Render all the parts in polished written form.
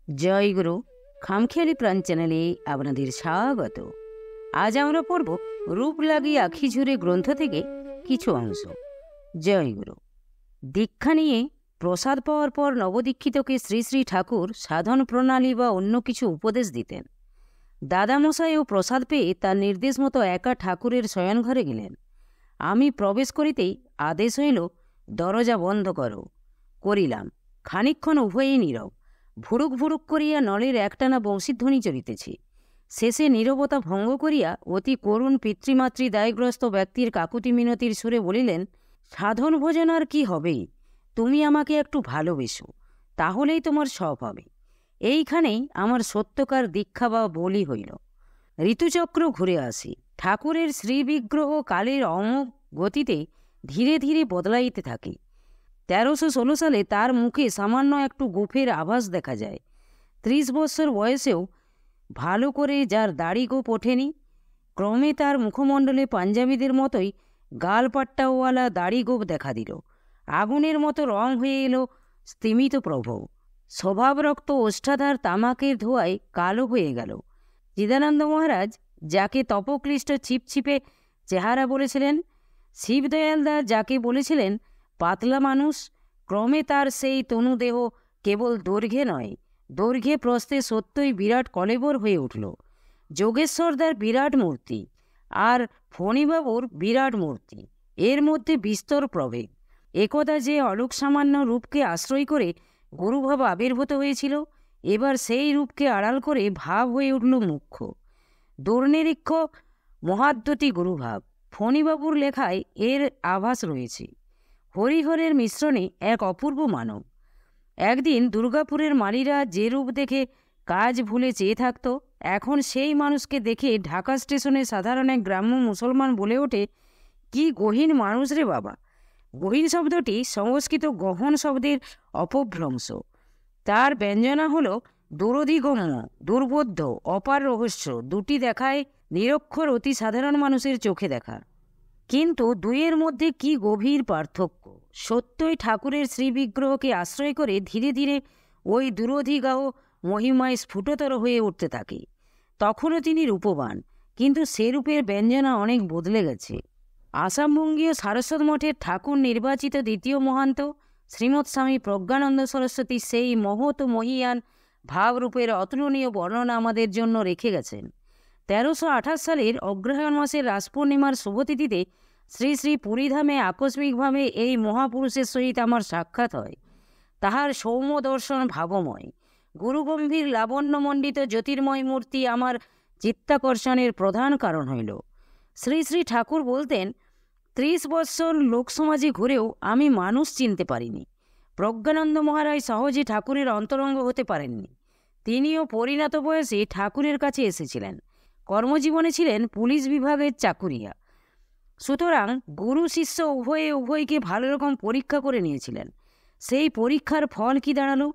জয় গুরু খামখেয়ালি প্রাণ চ্যানেলে আপনাদের স্বাগত। আজ আমরা পড়ব রূপ লাগি আখি ঝুরে গ্রন্থ থেকে কিছু অংশ। জয় গুরু। দীক্ষা নিয়ে প্রসাদ পাওয়ার পর নবদীক্ষিতকে শ্রী শ্রী ঠাকুর সাধন প্রণালী বা অন্য কিছু উপদেশ দিতেন। দাদামশাইও প্রসাদ পেয়ে তার নির্দেশ মতো একা ঠাকুরের শয়নঘরে গেলেন। আমি প্রবেশ করিতেই আদেশ হইল, দরজা বন্ধ করো। করিলাম। খানিকক্ষণ উভয়েই নীরব। ভুরুক ভুরুক করিয়া নলের একটানা বংশীধ্বনি চলিতেছে। শেষে নীরবতা ভঙ্গ করিয়া অতি করুণ পিতৃমাতৃ দায়গ্রস্ত ব্যক্তির কাকুতি মিনতির সুরে বলিলেন, সাধন ভোজন আর কি হবেই, তুমি আমাকে একটু ভালোবেসো, তাহলেই তোমার সব হবে। এইখানেই আমার সত্যকার দীক্ষা বা বলি হইল। ঋতুচক্র ঘুরে আসি। ঠাকুরের শ্রীবিগ্রহ কালের অমোঘ গতিতে ধীরে ধীরে বদলাইতে থাকে। 1316 সালে তার মুখে সামান্য একটু গোফের আভাস দেখা যায়। 30 বৎসর বয়সেও ভালো করে যার দাড়ি গোপ ওঠেনি, ক্রমে তার মুখমণ্ডলে পাঞ্জাবিদের মতোই গালপাট্টাওয়ালা দাড়ি গোপ দেখা দিল। আগুনের মতো রং হয়ে এলো স্তিমিত প্রভ। স্বভাবরক্ত ওষ্ঠাধার তামাকের ধোঁয়ায় কালো হয়ে গেল। চিদানন্দ মহারাজ, যাকে তপক্লিষ্ট ছিপছিপে চেহারা বলেছিলেন, শিবদয়াল দাস যাকে বলেছিলেন পাতলা মানুষ, ক্রমে তার সেই তনুদেহ কেবল দৈর্ঘ্যে নয়, দৈর্ঘ্যে প্রস্থে সত্যই বিরাট কলেবর হয়ে উঠল। যোগেশ্বরদার বিরাট মূর্তি আর ফণীবাবুর বিরাট মূর্তি, এর মধ্যে বিস্তর প্রভেদ। একদা যে অলোক সামান্য রূপকে আশ্রয় করে গুরুভাব আবির্ভূত হয়েছিল, এবার সেই রূপকে আড়াল করে ভাব হয়ে উঠল মুখ্য, দুর্নিরীক্ষ মহাদ্যতি গুরুভাব। ফণীবাবুর লেখায় এর আভাস রয়েছে। হরিহরের মিশ্রণে এক অপূর্ব মানব। একদিন দুর্গাপুরের মালিরা যে রূপ দেখে কাজ ভুলে চেয়ে থাকত, এখন সেই মানুষকে দেখে ঢাকা স্টেশনে সাধারণ এক গ্রাম্য মুসলমান বলে ওঠে, কি গহীন মানুষ রে বাবা। গহীন শব্দটি সংস্কৃত গহন শব্দের অপভ্রংশ। তার ব্যঞ্জনা হল দুরধিগম্য, দুর্বোধ্য, অপার রহস্য। দুটি দেখায় নিরক্ষর অতি সাধারণ মানুষের চোখে দেখা, কিন্তু দুইয়ের মধ্যে কি গভীর পার্থক্য। সত্যই ঠাকুরের শ্রীবিগ্রহকে আশ্রয় করে ধীরে ধীরে ওই দুরধিগাহ মহিমায় স্ফুটতর হয়ে উঠতে থাকে। তখনও তিনি রূপবান, কিন্তু সে রূপের ব্যঞ্জনা অনেক বদলে গেছে। আসামবঙ্গীয় সারস্বত মঠের ঠাকুর নির্বাচিত দ্বিতীয় মহান্ত শ্রীমৎ স্বামী প্রজ্ঞানন্দ সরস্বতী সেই মহৎ মহিয়ান ভাবরূপের অতুলনীয় বর্ণনা আমাদের জন্য রেখে গেছেন। 1328 সালের অগ্রহায়ণ মাসের রাস পূর্ণিমার শুভতিথিতে শ্রী শ্রী পুরীধামে আকস্মিকভাবে এই মহাপুরুষের সহিত আমার সাক্ষাৎ হয়। তাহার সৌম্য দর্শন ভাবময়, গুরুগম্ভীর লাবণ্যমণ্ডিত জ্যোতির্ময় মূর্তি আমার চিত্তাকর্ষণের প্রধান কারণ হইল। শ্রী শ্রী ঠাকুর বলতেন, 30 বৎসর লোকসমাজে ঘুরেও আমি মানুষ চিনতে পারিনি। প্রজ্ঞানন্দ মহারাজ সহজে ঠাকুরের অন্তরঙ্গ হতে পারেননি। তিনিও পরিণত বয়সে ঠাকুরের কাছে এসেছিলেন। কর্মজীবনে ছিলেন পুলিশ বিভাগের চাকুরিয়া। সুতরাং গুরু শিষ্য উভয়কে ভালো রকম পরীক্ষা করে নিয়েছিলেন। সেই পরীক্ষার ফল কি দাঁড়ালো?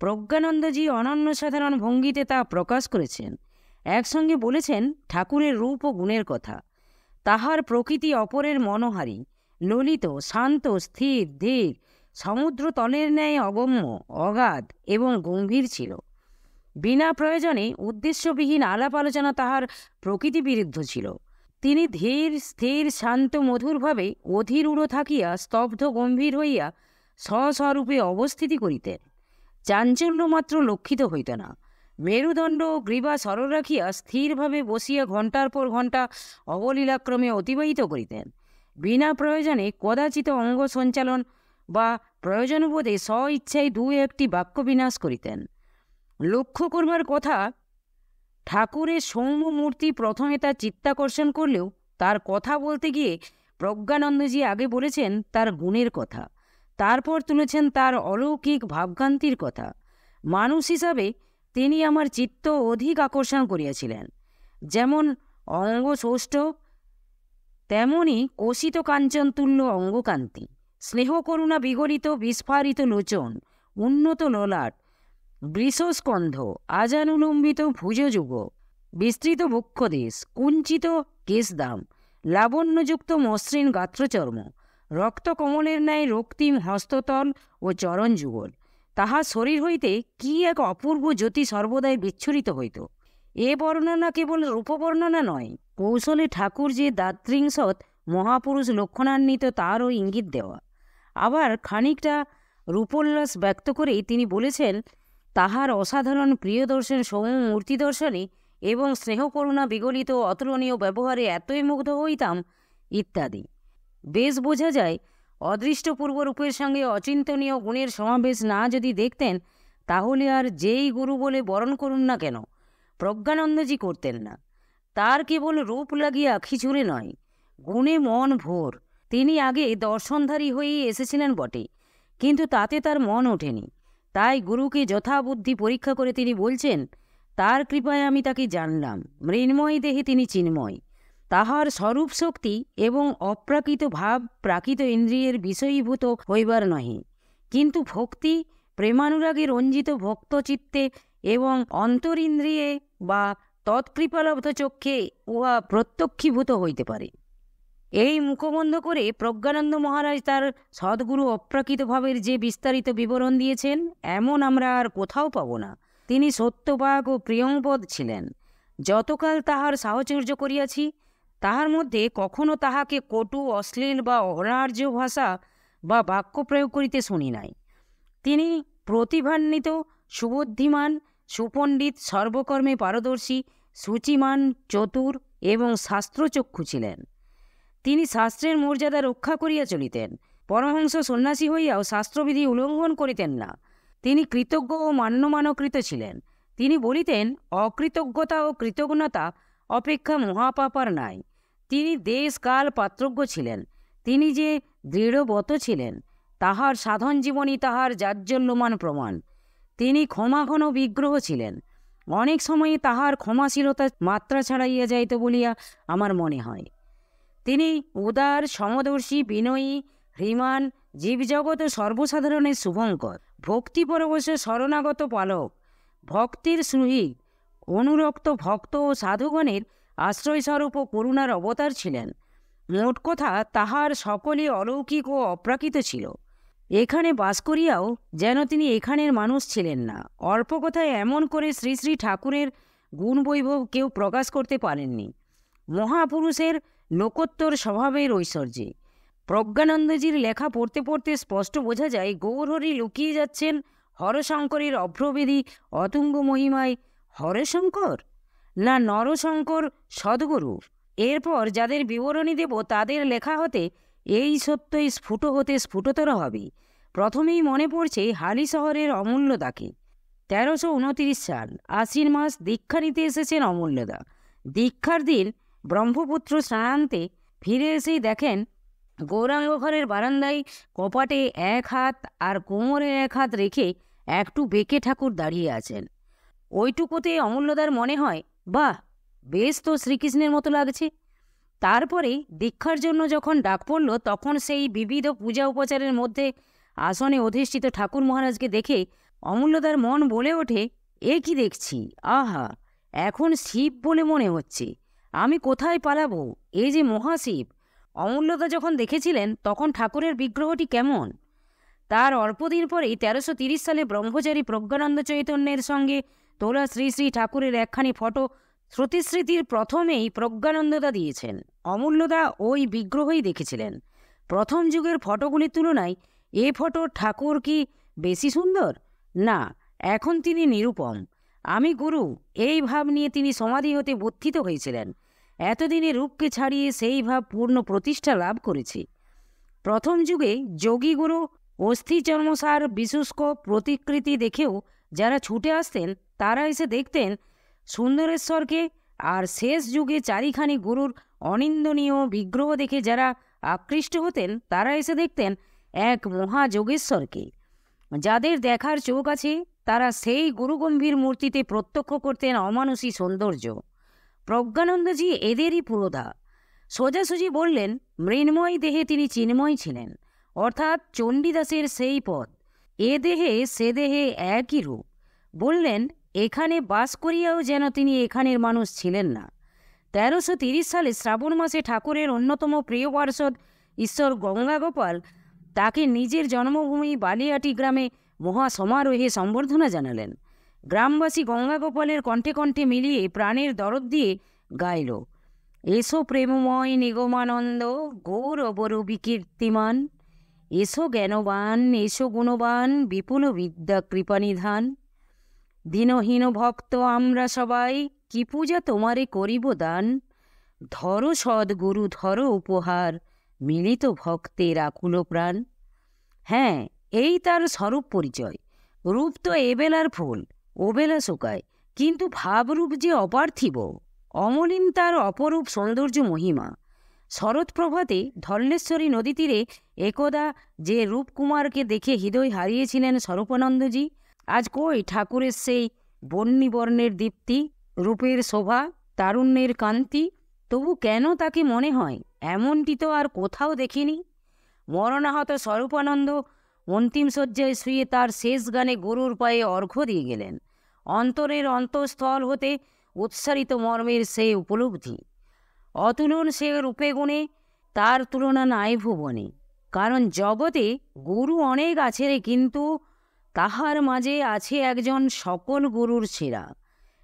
প্রজ্ঞানন্দজি অনন্য সাধারণ ভঙ্গিতে তা প্রকাশ করেছেন। একসঙ্গে বলেছেন ঠাকুরের রূপ ও গুণের কথা। তাহার প্রকৃতি অপরের মনোহারী, ললিত, শান্ত, স্থির, ধীর, সমুদ্র তলের ন্যায় অগম্য, অগাধ এবং গম্ভীর ছিল। বিনা প্রয়োজনে উদ্দেশ্যবিহীন আলাপ আলোচনা তাহার প্রকৃতি বিরুদ্ধ ছিল। তিনি ধীর, স্থির, শান্ত, মধুরভাবে অধীরূঢ় থাকিয়া স্তব্ধ গম্ভীর হইয়া স্বস্বরূপে অবস্থিতি করিতেন। চাঞ্চল্য মাত্র লক্ষিত হইত না। মেরুদণ্ড ও গ্রীবা সরল রাখিয়া স্থিরভাবে বসিয়া ঘণ্টার পর ঘণ্টা অবলীলাক্রমে অতিবাহিত করিতেন। বিনা প্রয়োজনে কদাচিৎ অঙ্গ সঞ্চালন বা প্রয়োজনবোধে স্ব ইচ্ছায় দু একটি বাক্য বিনাশ করিতেন। লক্ষ্য করবার কথা, ঠাকুরের সৌম্য মূর্তি প্রথমে তার চিত্তাকর্ষণ করলেও তার কথা বলতে গিয়ে প্রজ্ঞানন্দজি আগে বলেছেন তার গুণের কথা, তারপর তুলেছেন তার অলৌকিক ভাবকান্তির কথা। মানুষ হিসাবে তিনি আমার চিত্ত অধিক আকর্ষণ করিয়াছিলেন। যেমন অঙ্গ সৌষ্ঠ, তেমনি কোষিত কাঞ্চন তুল্য অঙ্গকান্তি, স্নেহ করুণা বিগলিত বিস্ফারিত লোচন, উন্নত ললাট, বৃষস্কন্ধ, আজানুলম্বিত ভুজযুগ, বিস্তৃত বক্ষদেশ, কুঞ্চিত কেশদাম, লাবণ্যযুক্ত মসৃণ গাত্রচর্ম, রক্তকমলের ন্যায় রক্তিম হস্ততল ও চরণযুগল, তাহার শরীর হইতে কি এক অপূর্ব জ্যোতি সর্বদাই বিচ্ছুরিত হইত। এ বর্ণনা কেবল রূপবর্ণনা নয়, কৌশলে ঠাকুর যে দাত্রিংসৎ মহাপুরুষ লক্ষণান্বিত তারও ইঙ্গিত দেওয়া। আবার খানিকটা রূপোল্লাস ব্যক্ত করেই তিনি বলেছেন, তাহার অসাধারণ প্রিয় দর্শন সৌম্য মূর্তি দর্শনে এবং স্নেহকরুণা বিগলিত অতুলনীয় ব্যবহারে এতই মুগ্ধ হইতাম ইত্যাদি। বেশ বোঝা যায়, অদৃষ্টপূর্ব রূপের সঙ্গে অচিন্তনীয় গুণের সমাবেশ না যদি দেখতেন, তাহলে আর যেই গুরু বলে বরণ করুন না কেন, প্রজ্ঞানন্দজি করতেন না। তার কেবল রূপ লাগিয়ে আখি ছুড়ে নয়, গুণে মন ভোর। তিনি আগে দর্শনধারী হয়েই এসেছিলেন বটে, কিন্তু তাতে তার মন ওঠেনি। তাই গুরুকে যথাবুদ্ধি পরীক্ষা করে তিনি বলছেন, তার কৃপায় আমি তাকে জানলাম, মৃন্ময় দেহে তিনি চিন্ময়। তাহার স্বরূপ শক্তি এবং অপ্রাকৃত ভাব প্রাকৃত ইন্দ্রিয়ের বিষয়ীভূত হইবার নহে, কিন্তু ভক্তি প্রেমানুরাগে রঞ্জিত ভক্তচিত্তে এবং অন্তরিন্দ্রিয়ে বা তৎকৃপালব্ধ চক্ষে উহা প্রত্যক্ষীভূত হইতে পারে। এই মুখবন্ধ করে প্রজ্ঞানন্দ মহারাজ তার সদ্গুরু অপ্রাকৃত ভাবের যে বিস্তারিত বিবরণ দিয়েছেন, এমন আমরা আর কোথাও পাব না। তিনি সত্যবাগ ও প্রিয়ংপদ ছিলেন। যতকাল তাহার সাহচর্য করিয়াছি, তাহার মধ্যে কখনো তাহাকে কটু, অশ্লীল বা অনার্য ভাষা বা বাক্য প্রয়োগ করিতে শুনি নাই। তিনি প্রতিভান্বিত, সুবুদ্ধিমান, সুপণ্ডিত, সর্বকর্মে পারদর্শী, সূচিমান, চতুর এবং শাস্ত্রচক্ষু ছিলেন। তিনি শাস্ত্রের মর্যাদা রক্ষা করিয়া চলিতেন। পরমহংস সন্ন্যাসী হইয়াও শাস্ত্রবিধি উল্লঙ্ঘন করিতেন না। তিনি কৃতজ্ঞ ও মান্যমানকৃত ছিলেন। তিনি বলিতেন, অকৃতজ্ঞতা ও কৃতজ্ঞতা অপেক্ষা মহাপাপ আর নাই। তিনি দেশ কাল পাত্রজ্ঞ ছিলেন। তিনি যে দৃঢ়বত ছিলেন, তাহার সাধন জীবনী তাহার জাজ্জল্যমান প্রমাণ। তিনি ক্ষমাঘন বিগ্রহ ছিলেন। অনেক সময়ে তাহার ক্ষমাশীলতা মাত্রা ছাড়াইয়া যাইত বলিয়া আমার মনে হয়। তিনি উদার, সমদর্শী, বিনয়ী, হ্রিমান, জীবজগৎ ও সর্বসাধারণের শুভঙ্কর, ভক্তিপরবশ শরণাগত পালক, ভক্তির সুহৃদ, অনুরক্ত ভক্ত ও সাধুগণের আশ্রয়স্বরূপ ও করুণার অবতার ছিলেন। মোট কথা, তাহার সকলে অলৌকিক ও অপ্রাকৃত ছিল। এখানে বাস করিয়াও যেন তিনি এখানের মানুষ ছিলেন না। অল্প কথায় এমন করে শ্রী শ্রী ঠাকুরের গুণবৈভব কেউ প্রকাশ করতে পারেননি। মহাপুরুষের লোকোত্তর স্বভাবের ঐশ্বর্যে প্রজ্ঞানন্দজির লেখা পড়তে পড়তে স্পষ্ট বোঝা যায়, গৌরহরি লুকিয়ে যাচ্ছেন হরশঙ্করের অভ্রবেদী অতুঙ্গ মহিমায়। হরশঙ্কর না নরশঙ্কর সদ্গুরু? এরপর যাদের বিবরণী দেব, তাদের লেখা হতে এই সত্যই স্ফুট হতে স্ফুটতর হবে। প্রথমেই মনে পড়ছে হালি শহরের অমূল্যদাকে। 1329 সাল আশ্বিন মাস দীক্ষা নিতে এসেছেন অমূল্যদা। দীক্ষার দিন ব্রহ্মপুত্র স্নানান্তে ফিরে এসেই দেখেন গৌরাঙ্গ ঘরের বারান্দায় কপাটে এক হাত আর কোমরে এক হাত রেখে একটু বেঁকে ঠাকুর দাঁড়িয়ে আছেন। ওইটুকুতে অমূল্যদার মনে হয়, বাহ, বেশ তো শ্রীকৃষ্ণের মতো লাগছে। তারপরে দীক্ষার জন্য যখন ডাক পড়ল, তখন সেই বিবিধ পূজা উপচারের মধ্যে আসনে অধিষ্ঠিত ঠাকুর মহারাজকে দেখে অমূল্যদার মন বলে ওঠে, এ কি দেখছি, আহা, এখন শিব বলে মনে হচ্ছে। আমি কোথায় পালাবো, এই যে মহাশিব। অমূল্যদা যখন দেখেছিলেন, তখন ঠাকুরের বিগ্রহটি কেমন। তার অল্পদিন পরেই 1330 সালে ব্রহ্মচারী প্রজ্ঞানন্দ চৈতন্যের সঙ্গে তোলা শ্রী শ্রী ঠাকুরের একখানি ফটো শ্রুতিস্মৃতির প্রথমেই প্রজ্ঞানন্দদা দিয়েছেন। অমূল্যদা ওই বিগ্রহই দেখেছিলেন। প্রথম যুগের ফটোগুলির তুলনায় এ ফটোর ঠাকুর কি বেশি সুন্দর? না, এখন তিনি নিরুপম। আমি গুরু, এই ভাব নিয়ে তিনি সমাধি হতে বুদ্ধিত হয়েছিলেন। এতদিনে রূপকে ছাড়িয়ে সেই ভাব পূর্ণ প্রতিষ্ঠা লাভ করেছে। প্রথম যুগে যোগী গুরু অস্থিচর্মসার বিশুষ্ক প্রতিকৃতি দেখেও যারা ছুটে আসতেন, তারা এসে দেখতেন সুন্দরেশ্বরকে। আর শেষ যুগে চারিখানি গুরুর অনিন্দনীয় বিগ্রহ দেখে যারা আকৃষ্ট হতেন, তারা এসে দেখতেন এক মহাযোগেশ্বরকে। যাদের দেখার চোখ আছে, তারা সেই গুরুগম্ভীর মূর্তিতে প্রত্যক্ষ করতেন অমানুষী সৌন্দর্য। প্রজ্ঞানন্দজি এদেরই পুরোধা। সোজাসুজি বললেন, মৃন্ময় দেহে তিনি চিন্ময় ছিলেন, অর্থাৎ চণ্ডীদাসের সেই পদ। এ দেহে সে দেহে একই রূপ। বললেন, এখানে বাস করিয়াও যেন তিনি এখানের মানুষ ছিলেন না। 1330 সালে শ্রাবণ মাসে ঠাকুরের অন্যতম প্রিয় পার্ষদ ঈশ্বর গঙ্গাগোপাল তাকে নিজের জন্মভূমি বালিয়াটি গ্রামে মহাসমারোহে সম্বর্ধনা জানালেন। গ্রামবাসী গঙ্গাগোপালের কণ্ঠে কণ্ঠে মিলিয়ে প্রাণের দরদ দিয়ে গাইল, এসো প্রেমময় নিগমানন্দ গৌর অবরবি কীর্তিমান, এসো জ্ঞানবান এসো গুণবান বিপুল বিদ্যা কৃপানিধান, দীনহীন ভক্ত আমরা সবাই কি পূজা তোমারে করিব দান, ধরো সদ্গুরু ধরো উপহার মিলিত ভক্তের আকুল প্রাণ। হ্যাঁ, এই তার স্বরূপ পরিচয়। রূপ তো এবেলার ফুল, ওবেলা শুকায়, কিন্তু ভাবরূপ যে অপার্থিব, অমলিন তার অপরূপ সৌন্দর্য মহিমা। শরৎ প্রভাতে ধলেশ্বরী নদী তীরে একদা যে রূপকুমারকে দেখে হৃদয় হারিয়েছিলেন স্বরূপানন্দজি, আজ কই ঠাকুরের সেই বন্যিবর্ণের দীপ্তি, রূপের শোভা, তারুণ্যের কান্তি? তবু কেন তাকে মনে হয় এমনটি তো আর কোথাও দেখিনি? মরণাহত স্বরূপানন্দ অন্তিম শয্যায় শুয়ে তার শেষ গানে গরুর পায়ে অর্ঘ্য দিয়ে গেলেন। অন্তরের অন্তঃস্থল হতে উৎসারিত মর্মের সে উপলব্ধি, অতুলন সে রূপে গুণে, তার তুলনা নাই ভুবনে। কারণ জগতে গুরু অনেক আছে রে, কিন্তু তাহার মাঝে আছে একজন সকল গুরুর সেরা,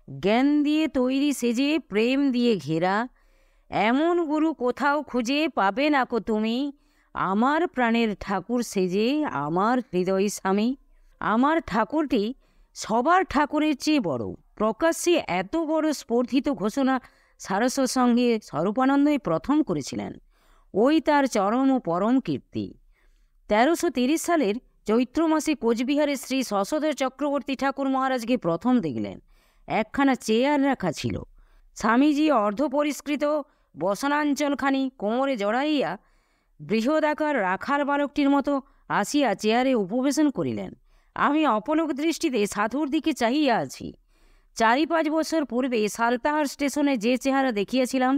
জ্ঞান দিয়ে তৈরি সেজে প্রেম দিয়ে ঘেরা। এমন গুরু কোথাও খুঁজে পাবে না কো তুমি, আমার প্রাণের ঠাকুর সেজে আমার হৃদয় স্বামী। আমার ঠাকুরটি সবার ঠাকুরের চেয়ে বড়। প্রকাশ্যে এত বড় স্পর্ধিত ঘোষণা সারস্বত সঙ্গে স্বরূপানন্দই প্রথম করেছিলেন। ওই তার চরম ও পরম কীর্তি। 1330 সালের চৈত্র মাসে কোচবিহারে শ্রী শশধর চক্রবর্তী ঠাকুর মহারাজকে প্রথম দেখলেন। একখানা চেয়ার রাখা ছিল। স্বামীজি অর্ধপরিষ্কৃত বসনাঞ্চলখানি কোমরে জড়াইয়া বৃহদাকার রাখার বালকটির মতো আসিয়া চেয়ারে উপবেশন করিলেন। আমি অপলক দৃষ্টিতে সাধুর দিকে চাহিয়া আছি। 4-5 বছর পূর্বে সালতাহার স্টেশনে যে চেহারা দেখিয়াছিলাম,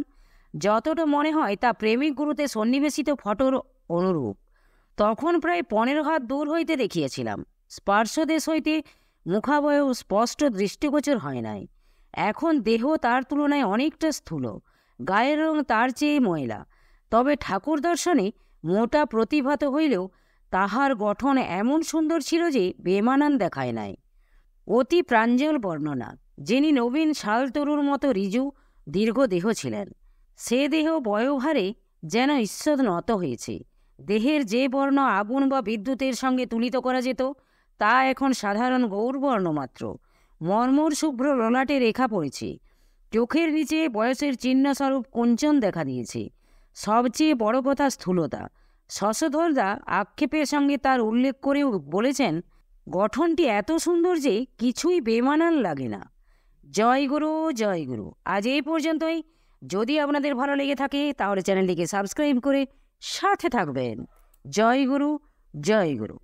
যতটা মনে হয় তা প্রেমিক গুরুতে সন্নিবেশিত ফটোর অনুরূপ। তখন প্রায় 15 হাত দূর হইতে দেখিয়াছিলাম। স্পর্শদেশ হইতে মুখাবয়ব স্পষ্ট দৃষ্টিগোচর হয় নাই। এখন দেহ তার তুলনায় অনেকটা স্থূল, গায়ের রং তার চেয়ে ময়লা। তবে ঠাকুর দর্শনে মোটা প্রতিভাত হইলেও তাহার গঠন এমন সুন্দর ছিল যে বেমানান দেখায় নাই। অতি প্রাঞ্জল বর্ণনা। যিনি নবীন শালতরুর মতো ঋজু দীর্ঘ দেহ ছিলেন, সে দেহ বয়োভারে যেন ঈশ্বর নত হয়েছে। দেহের যে বর্ণ আগুন বা বিদ্যুতের সঙ্গে তুলিত করা যেত, তা এখন সাধারণ গৌরবর্ণ মাত্র। মর্মর শুভ্র ললাটে রেখা পড়েছে। চোখের নিচে বয়সের চিহ্নস্বরূপ কুঞ্চন দেখা দিয়েছে। সবচেয়ে বড় কথা স্থূলতা। শশধরদা আক্ষেপের সঙ্গে তার উল্লেখ করেও বলেছেন, গঠনটি এত সুন্দর যে কিছুই বেমানান লাগে না। জয় গুরু, জয় গুরু। আজ এই পর্যন্তই। যদি আপনাদের ভালো লেগে থাকে তাহলে চ্যানেলটিকে সাবস্ক্রাইব করে সাথে থাকবেন। জয় গুরু, জয় গুরু।